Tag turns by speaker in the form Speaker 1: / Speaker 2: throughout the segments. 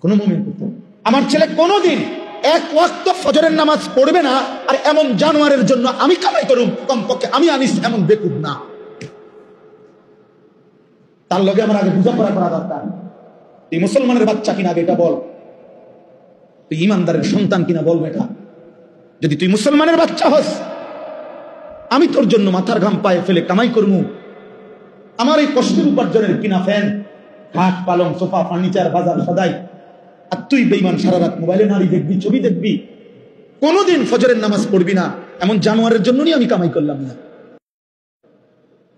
Speaker 1: কোনো মুমিন করতে। আমার ছেলে কোনোদিন এক ওয়াক্ত ফজরের নামাজ পড়বে না আর এমন জানোয়ারের জন্য আমি কামাই করুম, কমপক্ষে আমি আনিস এমন বেকুব না। তার লগে আমার আগে বোঝাপড়া করা দরকার। তুই মুসলমানের বাচ্চা কিনা আগে এটা বল, তুই ইমানদারের সন্তান কিনা বল বেটা। যদি তুই মুসলমানের বাচ্চা হস, আমি তোর জন্য মাথার ঘাম পায়ে ফেলে কামাই করবো, আমার এই কষ্টের উপার্জনের কিনা ফ্যান, খাট, পালং, সোফা, ফার্নিচার, বাজার সদাই, আর তুই বেঈমান সারা রাত মোবাইলে নারী দেখবি, ছবি দেখবি, কোনোদিন ফজরের নামাজ পড়বি না, এমন জানোয়ারের জন্য নিয়ে আমি কামাই করলাম না।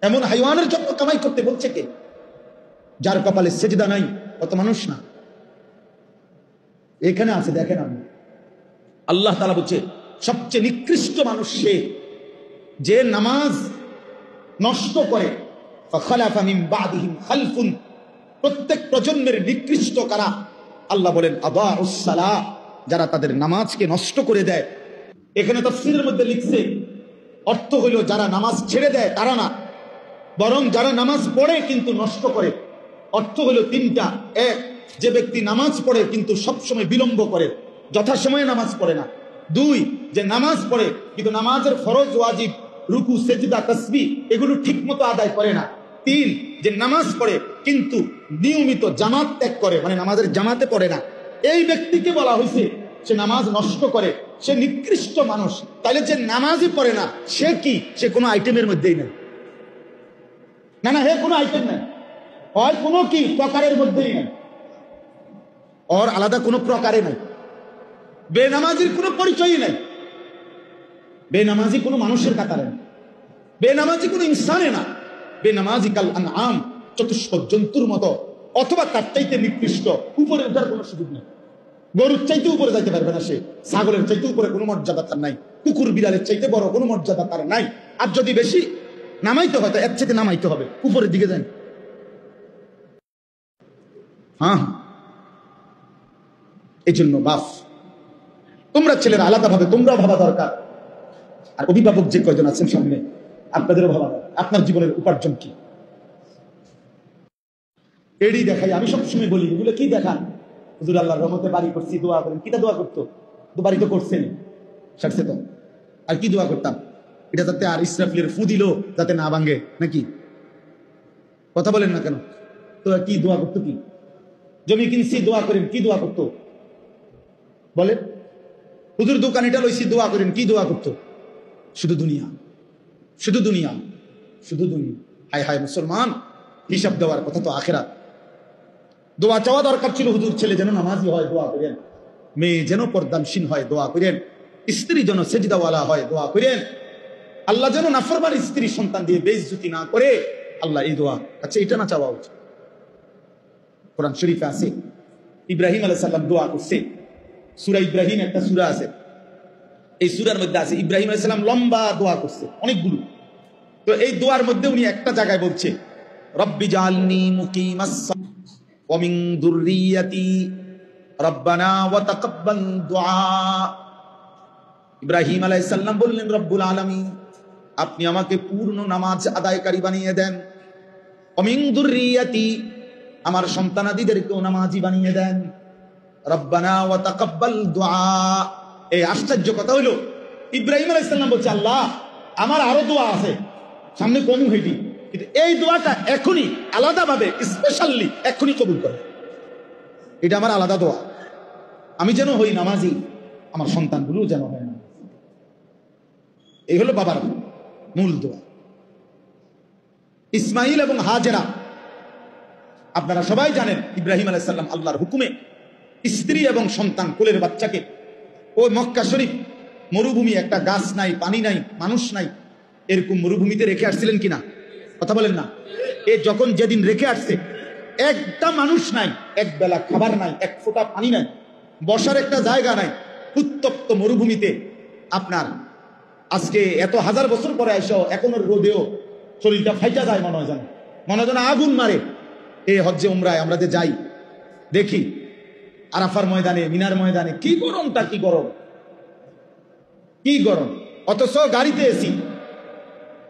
Speaker 1: এমন হাইওয়ানের জন্য কামাই করতে বলছে কে? যার কপালে সেজদা নাই কত মানুষ না এখানে আছে, দেখেন আপনি। আল্লাহ তাআলা বলছে সবচেয়ে নিকৃষ্ট মানুষ সে যে নামাজ নষ্ট করে। ফাখালাফা মিন বাদিহিম খালফুন, প্রত্যেক প্রজন্মের নিকৃষ্ট কারা? আল্লাহ বলেন আদাউস সালাহ, যারা তাদের নামাজকে নষ্ট করে দেয়। এখানে তাফসীরের মধ্যে লিখছে অর্থ হলো যারা নামাজ ছেড়ে দেয় তারা না, বরং যারা নামাজ পড়ে কিন্তু নষ্ট করে। অর্থ হলো তিনটা: এক, যে ব্যক্তি নামাজ পড়ে কিন্তু সবসময় বিলম্ব করে, যথাসময়ে নামাজ পড়ে না। দুই, যে নামাজ পড়ে কিন্তু নামাজের ফরজ ওয়াজিব রুকু সেজদা তাসবিহ এগুলো ঠিক মতো আদায় করে না। তিন, যে নামাজ পড়ে কিন্তু নিয়মিত জামাত ত্যাগ করে, মানে নামাজের জামাতে পড়ে না। এই ব্যক্তিকে বলা হয়েছে সে নামাজ নষ্ট করে, সে নিকৃষ্ট মানুষ। তাহলে যে নামাজই পড়ে না সে কি? সে কোনো আইটেমের মধ্যেই নেই। না না, হে কোনো আইটেম নেই, হয় কোনো কি প্রকারের মধ্যেই নেই, ওর আলাদা কোনো প্রকারে নাই। বেনামাজির কোনো পরিচয়ই নাই, বেনামাজি কোনো মানুষের কাতারে না, বেনামাজি কোনো ইনসানে না, বেনামাজি কাল আনআম, চতুষ্পদ জন্তুর মতো, অথবা তার চাইতে নিকৃষ্ট। উপরে ওঠার কোনো সুযোগ নেই। গরুর চাইতে উপরে যাইতে পারবে না সে, ছাগলের চাইতে উপরে কোনো মর্যাদা তার নাই, কুকুর বিড়ালের চাইতে বড় কোনো মর্যাদা তার নাই। আর যদি বেশি নামাইতে হয় তো এর চাইতে নামাইতে হবে, উপরের দিকে যান। হ্যাঁ, এই জন্য বাপ তোমরা ছেলেরা আলাদা ভাবে তোমরাও ভাবা দরকার। আর অভিভাবক যে কয়জন আছেন সামনে, আপনাদেরও ভাবা দরকার আপনার জীবনের উপার্জন কি। এডি দেখাই, আমি সবসময় বলি এগুলো কি দেখান? হুজুর আল্লাহর রহমতে বাড়ি করছি, দোয়া করেন। কিটা দোয়া করতো? তো বাড়ি তো করছেন, সারছে তো, আর কি দোয়া করতাম? এটা যাতে আর ইসরাফিলের ফু দিল যাতে না ভাঙে, নাকি? কথা বলেন না কেন? তো কি দোয়া করতো? কি জমি কিনছি দোয়া করেন, কি দোয়া করতো বলেন? হুজুর দোকান এটা লইছি দোয়া করেন, কি দোয়া করতো? শুধু দুনিয়া, শুধু দুনিয়া, শুধু দুনিয়া। হায় হায় মুসলমান, হিসাব দেওয়ার কথা তো আখিরাত। দোয়া চাওয়া দরকার ছিল হুজুর ছেলে যেন নামাজি হয়, দোয়া করেন। মেয়ে যেন পর্দানশীল হয়, দোয়া করেন। স্ত্রী যেন সেজদাওয়ালা হয়, দোয়া করেন। আল্লাহ যেন নাফরমান স্ত্রী সন্তান দিয়ে বেইজ্জতি না করে, আল্লাহ এই দোয়া। আচ্ছা, এটা না চাওয়া উচিত? কোরআন শরীফে আছে ইব্রাহিম আলাইহিস সালাম দোয়া করছে। সূরা ইব্রাহিম একটা সূরা আছে, এই সূরার মধ্যে আছে ইব্রাহিম আলাইহিস সালাম লম্বা দোয়া করছে অনেকগুলো। তো এই দোয়ার মধ্যে উনি একটা জায়গায় বলছে রব্বি জাআলনি মুকিমাস ওয়া মিন যুররিয়াতি রব্বানা ওয়া তাকাব্বাল দুআ। ইব্রাহিম আলাইহিস সালাম বললেন, রব্বুল আলামিন আপনি আমাকে পূর্ণ নামাজ আদায়কারী বানিয়ে দেন। ওয়া মিন যুররিয়াতি আমার সন্তানাদিদেরকেও নামাজি বানিয়ে দেন। রব্বানা ওয়া তাকাব্বাল দুআ। এই আশ্চর্য কথা হইল, ইব্রাহিম আলাইহিস সালাম বলছে আল্লাহ আমার আরো দোয়া আছে, সামনে কম হইটি, কিন্তু এই দোয়াটা এখনই আলাদাভাবে স্পেশালি এখনই কবুল করে। এটা আমার আলাদা দোয়া, আমি যেন হই নামাজি, আমার সন্তানগুলো যেন হয় না। এই হলো বাবার মূল দোয়া। ইসমাইল এবং হাজেরা, আপনারা সবাই জানেন ইব্রাহিম আলাইহিস সালাম আল্লাহর হুকুমে স্ত্রী এবং সন্তান কোলের বাচ্চাকে ওই মক্কা শরীফ মরুভূমি, একটা গাছ নাই, পানি নাই, মানুষ নাই, এরকম মরুভূমিতে রেখে আসছিলেন কিনা? কথা বলেন না? এ যখন যেদিন রেখে আসছে একটা মানুষ নাই, এক বেলা খাবার নাই, এক ফোঁটা পানি নাই, বসার একটা জায়গা নাই, উত্তপ্ত মরুভূমিতে। আপনার আজকে এত হাজার বছর পরে এসেও এখনো রোদেও শরীরটা ফাইটা যায়, মনে হয় যেন আগুন মারে। এই হজ্জে উমরায় আমরা যে যাই দেখি আরাফার ময়দানে, মিনার ময়দানে কি গরমটা, কি গরম, কি গরম। অথচ গাড়িতে এসি,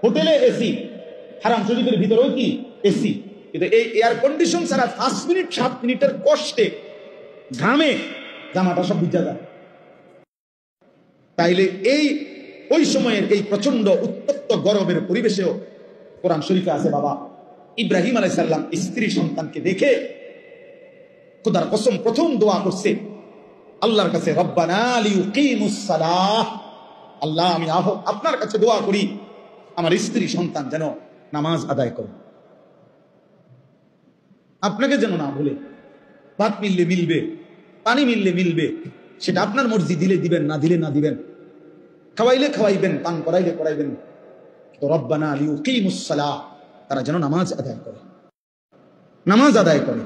Speaker 1: হোটেলে এসি, হারাম শরীফের ভিতরেও কি? এসি। কিন্তু এই এয়ার কন্ডিশন ছাড়া 5 মিনিট 7 মিনিটের কষ্টে ঘামে জামাটা সব ভিজা যায়। তাইলে ওই সময়ের এই প্রচন্ড উত্তপ্ত গরমের পরিবেশেও কোরআন শরীফে আছে বাবা ইব্রাহিম আলাইহিস সালাম স্ত্রী সন্তানকে দেখে খোদার কসম প্রথম দোয়া করছে আল্লাহর কাছে, রব্বানা লিয়ুকিমুস সালাহ, আল্লাহ আমি আপনার কাছে দোয়া করি আমার স্ত্রী সন্তান যেন নামাজ আদায় করে, আপনাকে যেন না ভুলে। ভাত মিললে মিলবে, পানি মিললে মিলবে, সেটা আপনার মর্জি, দিলে দিবেন, না দিলে না দিবেন, খাওয়াইলে খাওয়াইবেন, পান করাইলে করাইবেন, তো রব্বানা লিয়ুকিমুস সালাহ, তারা যেন নামাজ আদায় করে, নামাজ আদায় করে।